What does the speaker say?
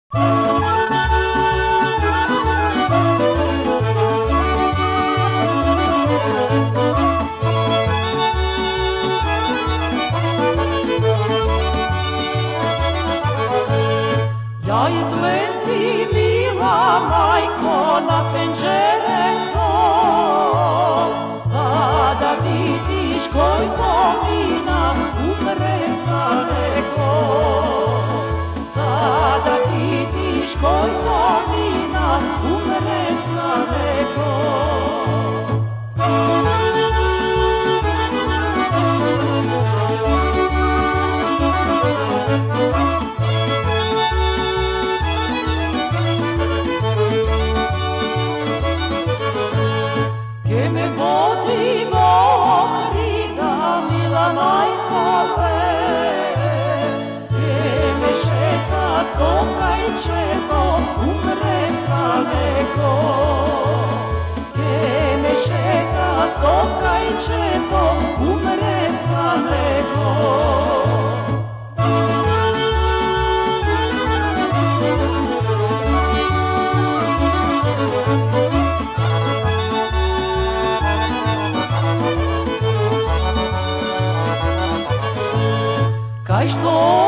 Ja izlezi, mila majko, na penđere to, a da vidiš koliko vina ukrezane go, a da vidiš koliko vina ukrezane go. Che me vodi mohrida, mila majko che me šeta soka i četo ukrezane-go, che me šeta soka i četo ukrezane-go. Kaj što